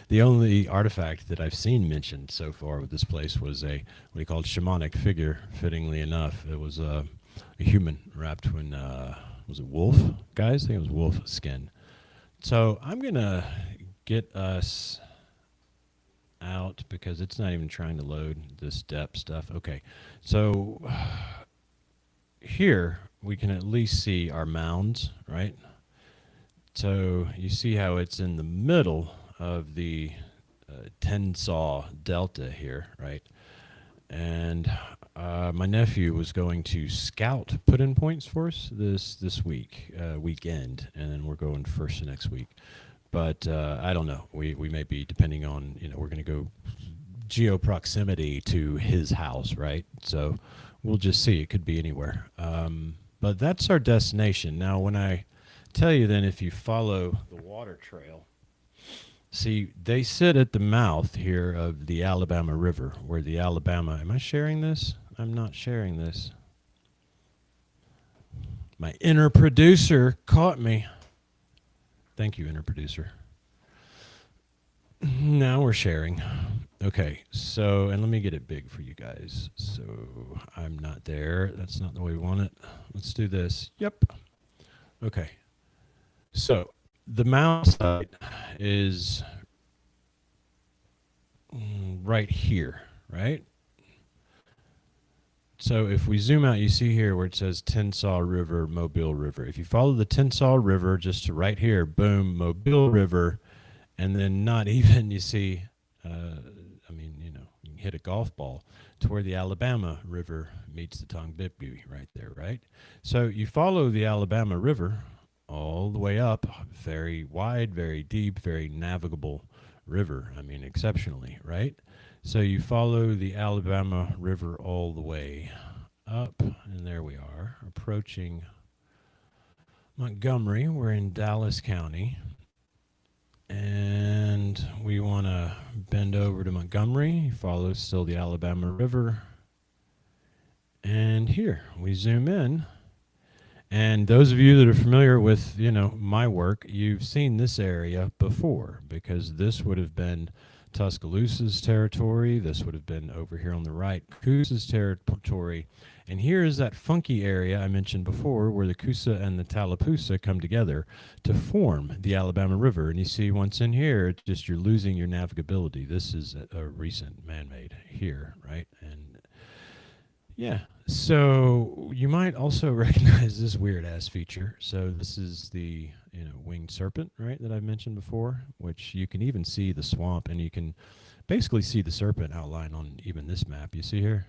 the only artifact that I've seen mentioned so far with this place was a, what he called shamanic figure, fittingly enough. It was a human wrapped in, was it wolf, guys? I think it was wolf skin. So I'm going to get us out because it's not even trying to load this depth stuff. Okay, so here we can at least see our mounds, right? So you see how it's in the middle of the Tensas Delta here, right? And my nephew was going to scout put-in points for us this weekend, and then we're going first next week. But I don't know. We may be, depending on, you know, we're going to go geo-proximity to his house, right? So we'll just see. It could be anywhere. But that's our destination. Now, when I tell you then, if you follow the water trail, see, they sit at the mouth here of the Alabama River, where the Alabama, am I sharing this? I'm not sharing this. My inner producer caught me. Thank you, inner producer. Now we're sharing. Okay, so, and let me get it big for you guys. So I'm not there. That's not the way we want it. Let's do this. Yep. Okay. So the mound site is right here, right? So if we zoom out, you see here where it says Tensas River, Mobile River. If you follow the Tensas River just to right here, boom, Mobile River, and then not even, you see, I mean, you know, you can hit a golf ball to where the Alabama River meets the Tongbibbe right there, right? So you follow the Alabama River all the way up, very wide, very deep, very navigable river. I mean, exceptionally, right? So you follow the Alabama River all the way up, and there we are, approaching Montgomery. We're in Dallas County, and we want to bend over to Montgomery, follow still the Alabama River, and here we zoom in. And those of you that are familiar with, you know, my work, you've seen this area before, because this would have been Tuscaloosa's territory. This would have been over here on the right, Coosa's territory. And here is that funky area I mentioned before where the Coosa and the Tallapoosa come together to form the Alabama River. And you see once in here, it's just you're losing your navigability. This is a recent man-made here, right? And yeah, so you might also recognize this weird-ass feature. So this is the, you know, winged serpent, right, that I've mentioned before, which you can even see the swamp, and you can basically see the serpent outline on even this map. You see here,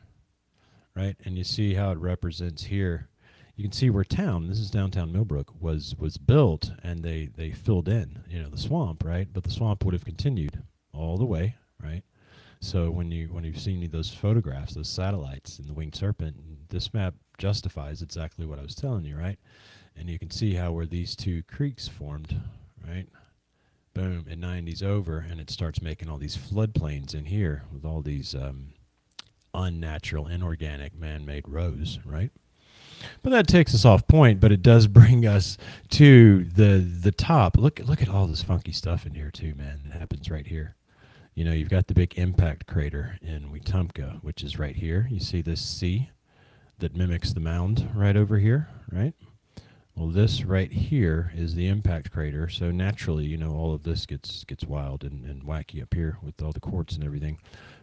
right? And you see how it represents here. You can see where town, this is downtown Millbrook, was built, and they filled in, you know, the swamp, right? But the swamp would have continued all the way, right? So when you've seen those photographs, those satellites and the winged serpent, this map justifies exactly what I was telling you, right? And you can see how where these two creeks formed, right? Boom, at 90's over, and it starts making all these floodplains in here with all these unnatural, inorganic, man-made rows, right? But that takes us off point, but it does bring us to the top. Look at all this funky stuff in here too, man. It happens right here. You know, you've got the big impact crater in Wetumpka, which is right here. You see this C that mimics the mound right over here, right? Well, this right here is the impact crater. So naturally, you know, all of this gets wild and wacky up here with all the quartz and everything.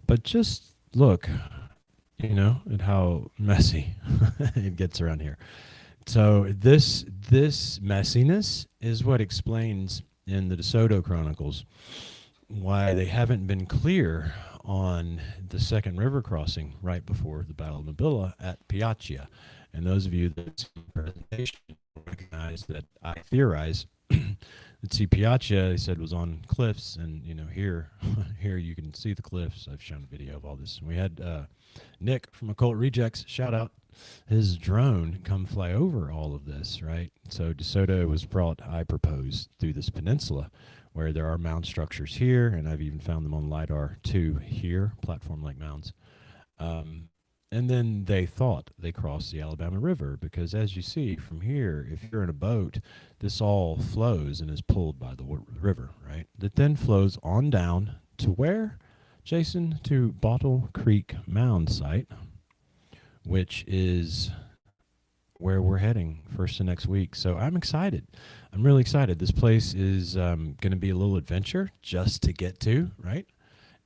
But just look, you know, at how messy it gets around here. So this messiness is what explains in the DeSoto Chronicles why they haven't been clear on the second river crossing right before the Battle of Nabilla at Piachia. And those of you that see the presentation recognize that I theorize let's see, Piazza, they said, was on cliffs, and here, here you can see the cliffs. I've shown a video of all this. And we had Nick from Occult Rejects, shout out, his drone come fly over all of this, right? So DeSoto was brought, I propose, through this peninsula where there are mound structures here, and I've even found them on LiDAR too here, platform-like mounds. And then they thought they crossed the Alabama River because, as you see from here, if you're in a boat, this all flows and is pulled by the river, right? That then flows on down to where, Jason? To Bottle Creek Mound site, which is where we're heading first of next week. So I'm excited. I'm really excited. This place is going to be a little adventure just to get to, right?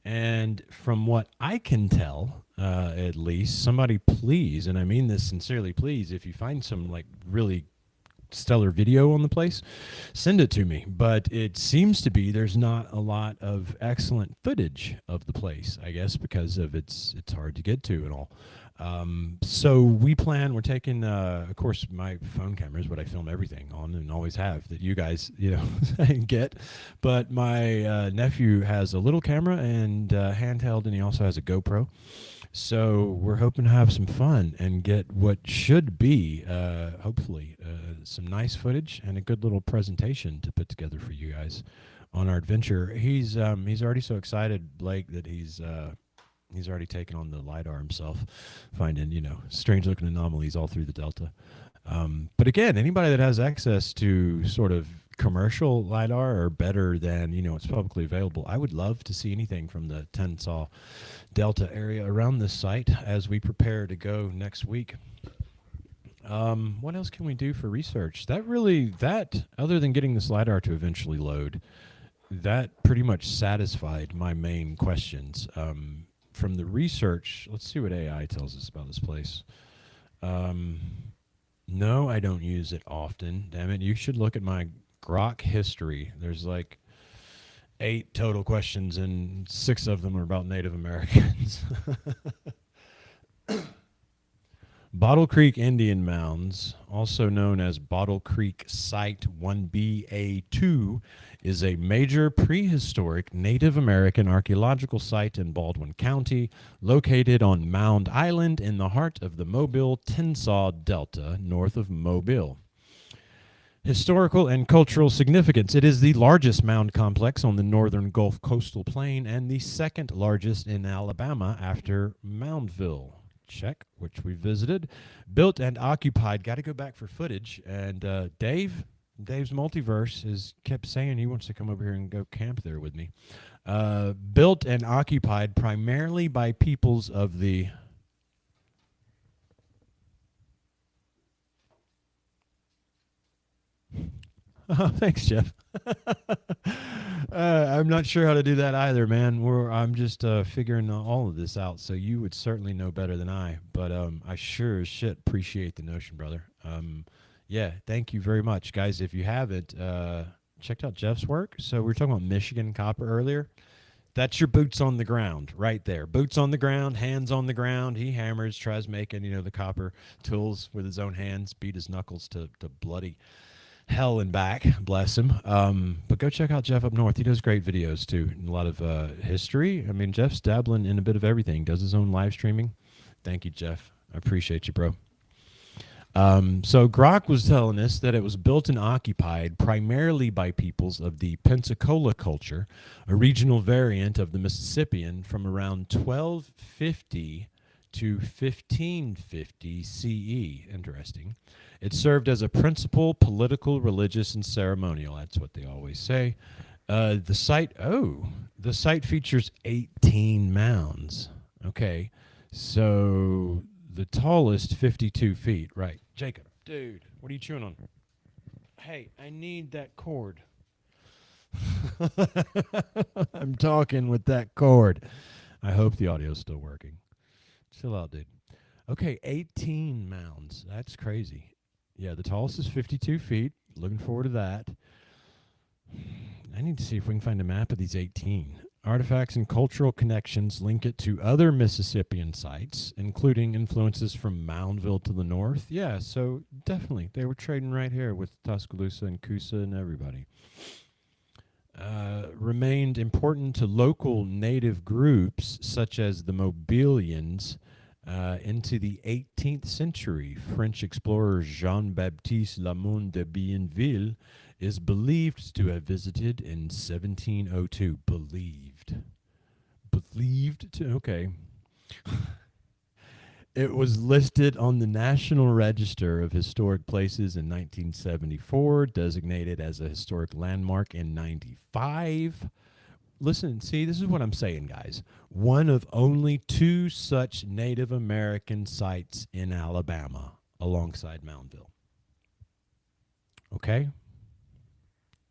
And from what I can tell, at least, somebody please, and I mean this sincerely, please, if you find some like really stellar video on the place, send it to me. But it seems to be there's not a lot of excellent footage of the place, I guess, because of it's hard to get to and all. So we're taking, of course, my phone camera is what I film everything on and always have, that you guys, get. But my nephew has a little camera and handheld, and he also has a GoPro. So we're hoping to have some fun and get what should be, hopefully, some nice footage and a good little presentation to put together for you guys on our adventure. He's already so excited, Blake, that he's already taken on the LiDAR himself, finding, strange-looking anomalies all through the Delta. But again, anybody that has access to sort of commercial LiDAR or better than, what's publicly available, I would love to see anything from the Tensas Delta area around this site as we prepare to go next week. What else can we do for research? That other than getting this LiDAR to eventually load, that pretty much satisfied my main questions. From the research, let's see what AI tells us about this place. No, I don't use it often. Damn it, you should look at my Grok history. There's like 8 total questions, and 6 of them are about Native Americans. Bottle Creek Indian Mounds, also known as Bottle Creek Site 1BA2, is a major prehistoric Native American archaeological site in Baldwin County, located on Mound Island in the heart of the Mobile-Tensas Delta, north of Mobile. Historical and cultural significance. It is the largest mound complex on the northern Gulf coastal plain and the second largest in Alabama after Moundville. Check, which we visited. Built and occupied. Got to go back for footage. And Dave's Multiverse has kept saying he wants to come over here and go camp there with me. Built and occupied primarily by peoples of the... Oh, thanks, Jeff. I'm not sure how to do that either, man. I'm just figuring all of this out, so you would certainly know better than I. But I sure as shit appreciate the notion, brother. Yeah, thank you very much, guys. If you haven't checked out Jeff's work, so we were talking about Michigan copper earlier. That's your boots on the ground right there. Boots on the ground, hands on the ground. He hammers, tries making the copper tools with his own hands, beat his knuckles to bloody hell and back, bless him. But go check out Jeff up north. He does great videos too, and a lot of history. I mean, Jeff's dabbling in a bit of everything. Does his own live streaming. Thank you, Jeff. I appreciate you, bro. So Grok was telling us that it was built and occupied primarily by peoples of the Pensacola culture, a regional variant of the Mississippian from around 1250 to 1550 CE. Interesting. It served as a principal political, religious, and ceremonial. That's what they always say. The site features 18 mounds. Okay, so the tallest 52 feet. Right, Jacob, dude, what are you chewing on? Hey, I need that cord. I'm talking with that cord. I hope the audio's still working. Chill out, dude. Okay, 18 mounds. That's crazy. Yeah, the tallest is 52 feet. Looking forward to that. I need to see if we can find a map of these 18. Artifacts and cultural connections link it to other Mississippian sites, including influences from Moundville to the north. Yeah, so definitely they were trading right here with Tuscaloosa and Coosa and everybody. Remained important to local native groups such as the Mobilians into the 18th century. French explorer Jean-Baptiste Lamond de Bienville is believed to have visited in 1702. Believed to, okay. It was listed on the National Register of Historic Places in 1974, designated as a historic landmark in 95. Listen, see, this is what I'm saying, guys. One of only 2 such Native American sites in Alabama alongside Moundville. Okay?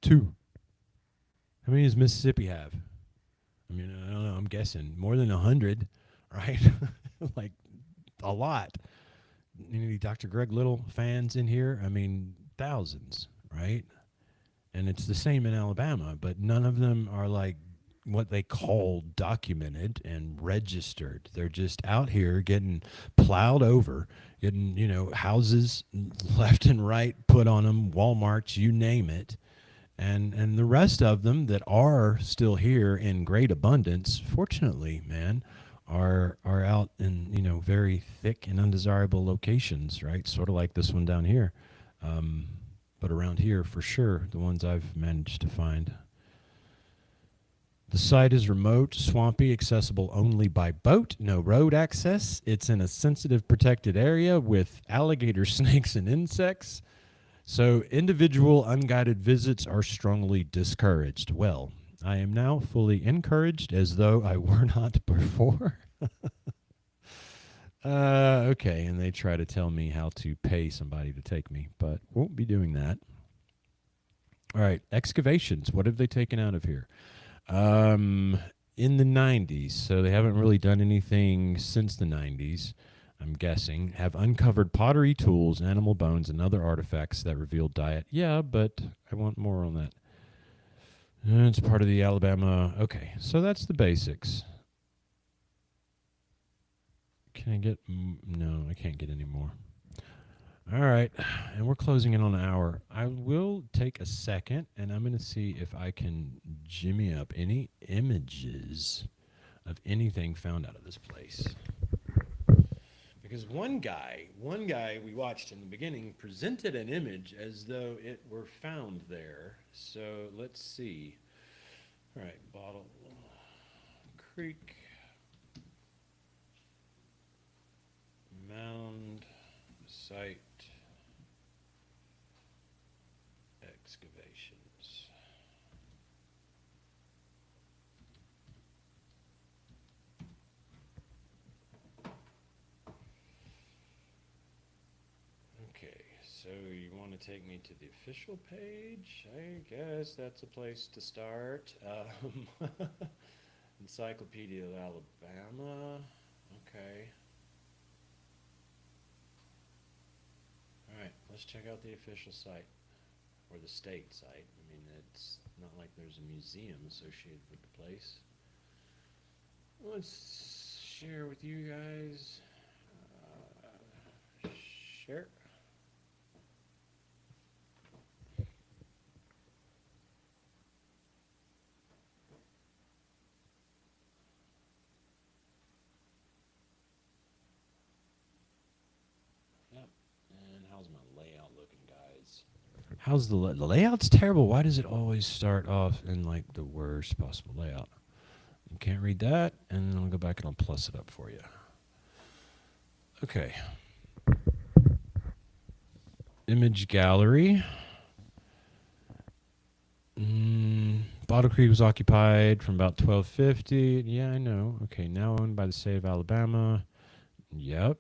2. How many does Mississippi have? I mean, I don't know. I'm guessing more than 100, right? Like a lot. Any Dr. Greg Little fans in here? I mean, thousands, right? And it's the same in Alabama, but none of them are like what they call documented and registered. They're just out here getting plowed over, getting, you know, houses left and right put on them, Walmarts, you name it. And the rest of them that are still here in great abundance, fortunately, man, are out in, you know, very thick and undesirable locations, right? Sort of like this one down here. But around here, for sure, the ones I've managed to find. The site is remote, swampy, accessible only by boat, no road access. It's in a sensitive, protected area with alligator, snakes, and insects. So individual unguided visits are strongly discouraged. Well, I am now fully encouraged as though I were not before. Okay, and they try to tell me how to pay somebody to take me, but won't be doing that. All right, excavations. What have they taken out of here? In the 90s, so they haven't really done anything since the 90s. I'm guessing, have uncovered pottery tools, animal bones, and other artifacts that reveal diet. Yeah, but I want more on that. It's part of the Alabama. Okay, so that's the basics. Can I get... No, I can't get any more. All right, and we're closing in on an hour. I will take a second, and I'm going to see if I can jimmy up any images of anything found out of this place. Because one guy we watched in the beginning presented an image as though it were found there. So let's see. All right, Bottle Creek Mound site excavations. So you want to take me to the official page? I guess that's a place to start. Encyclopedia of Alabama. Okay. All right, let's check out the official site, or the state site. I mean, it's not like there's a museum associated with the place. Let's share with you guys. Share. How's my layout looking, guys? How's the layout's terrible? Why does it always start off in like the worst possible layout? You can't read that, and then I'll go back and I'll plus it up for you. Okay. Image gallery. Bottle Creek was occupied from about 1250. Yeah, I know. Okay, now owned by the state of Alabama. Yep.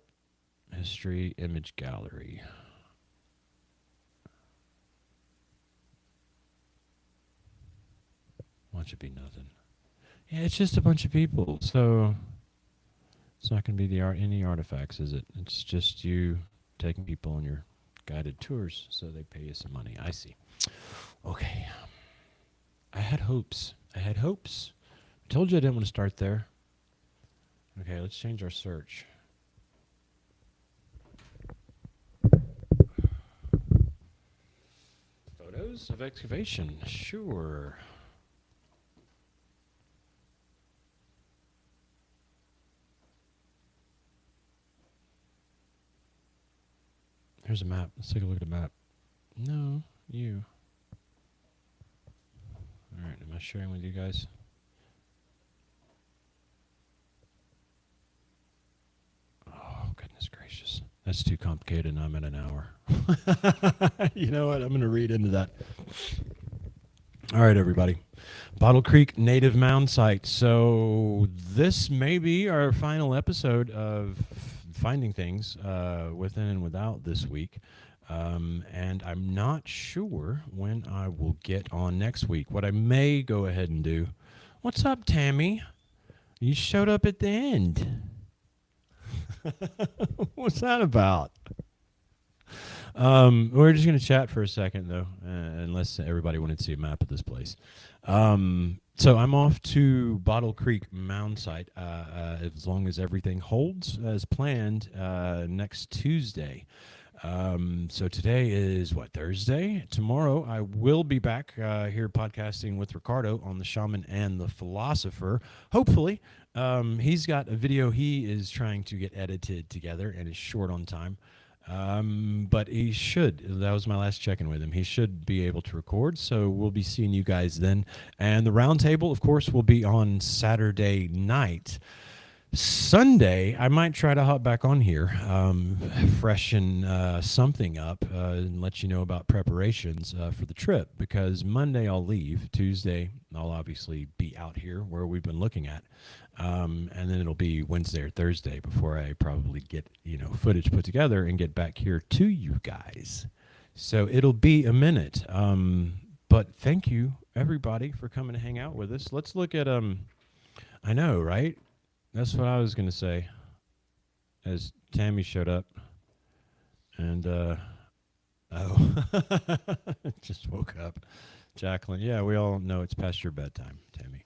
History image gallery. Watch it be nothing. Yeah, it's just a bunch of people, so it's not going to be any artifacts, is it? It's just you taking people on your guided tours, so they pay you some money. I see. Okay. I had hopes Told you I didn't want to start there. Okay, let's change our search. Photos of excavation, sure. Here's a map. Let's take a look at the map. No, you. All right, am I sharing with you guys? Oh, goodness gracious. That's too complicated, and I'm at an hour. You know what? I'm going to read into that. All right, everybody. Bottle Creek Native Mound Site. So this may be our final episode of Finding Things Within and Without this week. And I'm not sure when I will get on next week. What I may go ahead and do. What's up, Tammy? You showed up at the end. What's that about? We're just going to chat for a second, though, unless everybody wanted to see a map of this place. So I'm off to Bottle Creek Mound Site as long as everything holds as planned next Tuesday. So today is, Thursday? Tomorrow I will be back here podcasting with Ricardo on The Shaman and the Philosopher. Hopefully. He's got a video he is trying to get edited together and is short on time. But he should. That was my last check-in with him. He should be able to record, so we'll be seeing you guys then. And the roundtable, of course, will be on Saturday night. Sunday, I might try to hop back on here, freshen something up, and let you know about preparations for the trip, because Monday I'll leave. Tuesday, I'll obviously be out here where we've been looking at. And then it'll be Wednesday or Thursday before I probably get, footage put together and get back here to you guys. So it'll be a minute. But thank you, everybody, for coming to hang out with us. Let's look at, I know, right? That's what I was going to say as Tammy showed up. And, just woke up. Jacqueline, yeah, we all know it's past your bedtime, Tammy.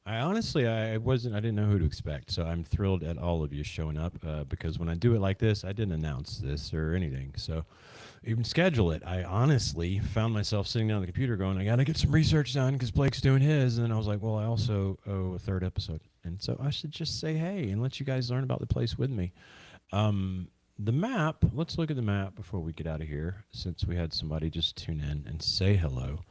I honestly, I didn't know who to expect. So I'm thrilled at all of you showing up because when I do it like this, I didn't announce this or anything. So even schedule it. I honestly found myself sitting down on the computer going, I got to get some research done because Blake's doing his. And then I was like, well, I also owe a third episode. And so I should just say, hey, and let you guys learn about the place with me. The map, let's look at the map before we get out of here, since we had somebody just tune in and say hello.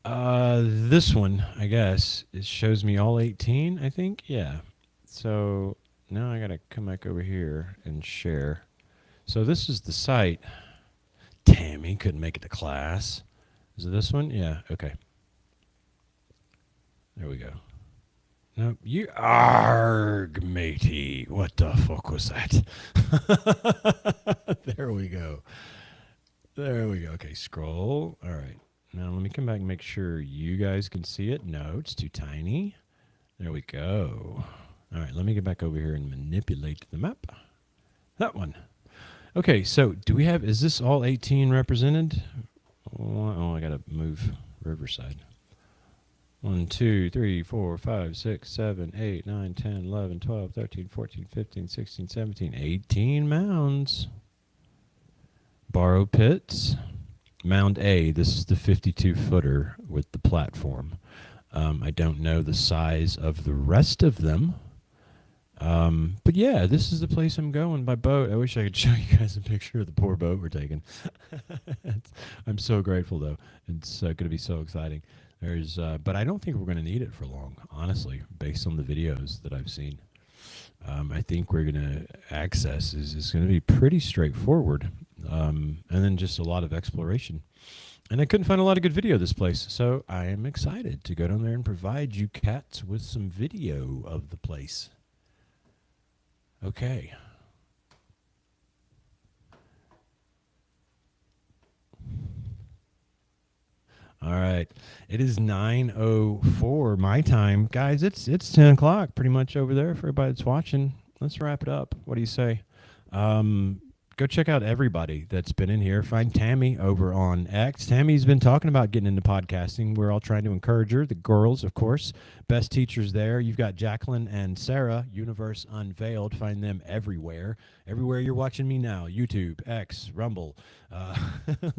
This one, I guess, it shows me all 18, I think. Yeah. So now I got to come back over here and share. So this is the site. Tammy couldn't make it to class. Is it this one? Yeah. Okay. There we go. Nope. You arg, matey. What the fuck was that? There we go. There we go. Okay, scroll. All right. Now let me come back and make sure you guys can see it. No, it's too tiny. There we go. All right, let me get back over here and manipulate the map. That one. Okay, so is this all 18 represented? Oh, I got to move Riverside. 1, 2, 3, 4, 5, 6, 7, 8, 9, 10, 11, 12, 13, 14, 15, 16, 17, 18 mounds. Borrow pits. Mound A, this is the 52-footer with the platform. I don't know the size of the rest of them. But yeah, this is the place I'm going by boat. I wish I could show you guys a picture of the poor boat we're taking. I'm so grateful, though. It's going to be so exciting. But I don't think we're going to need it for long, honestly, based on the videos that I've seen. I think we're going to access is going to be pretty straightforward, and then just a lot of exploration. And I couldn't find a lot of good video of this place, so I am excited to go down there and provide you cats with some video of the place. Okay. All right. It is 9:04 my time. Guys, it's 10 o'clock pretty much over there for everybody that's watching. Let's wrap it up. What do you say? go check out everybody that's been in here. Find Tammy over on X. Tammy's been talking about getting into podcasting. We're all trying to encourage her. The girls, of course, best teachers there. You've got Jacqueline and Sarah, Universe Unveiled. Find them everywhere. Everywhere you're watching me now, YouTube, X, Rumble.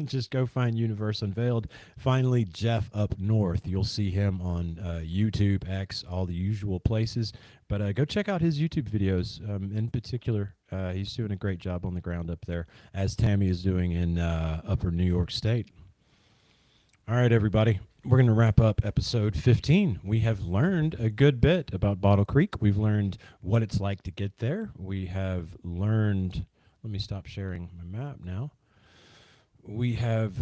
Just go find Universe Unveiled. Finally, Jeff up north. You'll see him on YouTube, X, all the usual places. But go check out his YouTube videos. In particular, he's doing a great job on the ground up there, as Tammy is doing in upper New York State. All right, everybody. We're going to wrap up episode 15. We have learned a good bit about Bottle Creek. We've learned what it's like to get there. We have learned... Let me stop sharing my map now. We have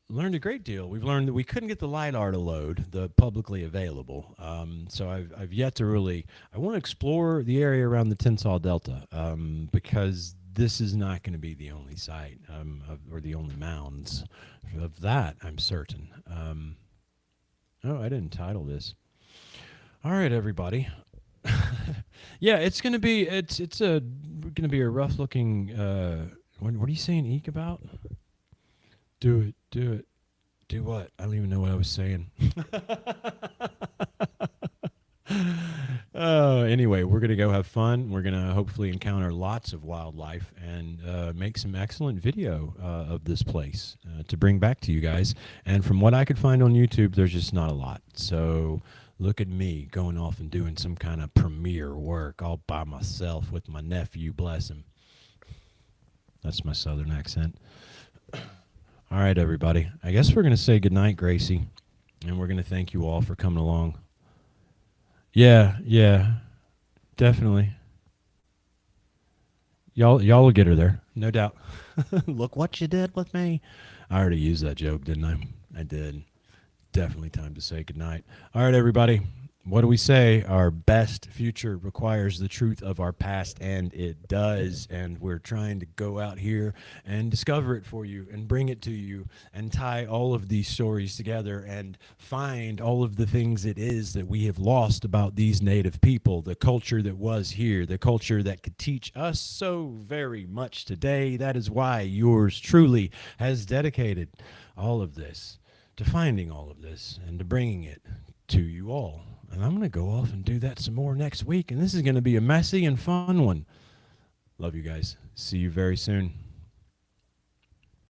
learned a great deal. We've learned that we couldn't get the LiDAR to load, the publicly available. So I've yet to really... I want to explore the area around the Tensas Delta because this is not going to be the only site or the only mounds. Of that, I'm certain. Oh, I didn't title this. All right, everybody. Yeah, it's gonna be gonna be a rough looking. What are you saying, Eek, about? Do it. Do what? I don't even know what I was saying. Anyway, we're going to go have fun. We're going to hopefully encounter lots of wildlife and make some excellent video of this place to bring back to you guys. And from what I could find on YouTube, there's just not a lot. So look at me going off and doing some kind of premiere work all by myself with my nephew, bless him. That's my southern accent. All right, everybody. I guess we're going to say goodnight, Gracie. And we're going to thank you all for coming along. Yeah, definitely. Y'all will get her there, no doubt. Look what you did with me. I already used that joke, didn't I? I did. Definitely time to say goodnight. All right, everybody. What do we say? Our best future requires the truth of our past, and it does. And we're trying to go out here and discover it for you and bring it to you and tie all of these stories together and find all of the things it is that we have lost about these native people, the culture that was here, the culture that could teach us so very much today. That is why yours truly has dedicated all of this to finding all of this and to bringing it to you all. And I'm going to go off and do that some more next week. And this is going to be a messy and fun one. Love you guys. See you very soon.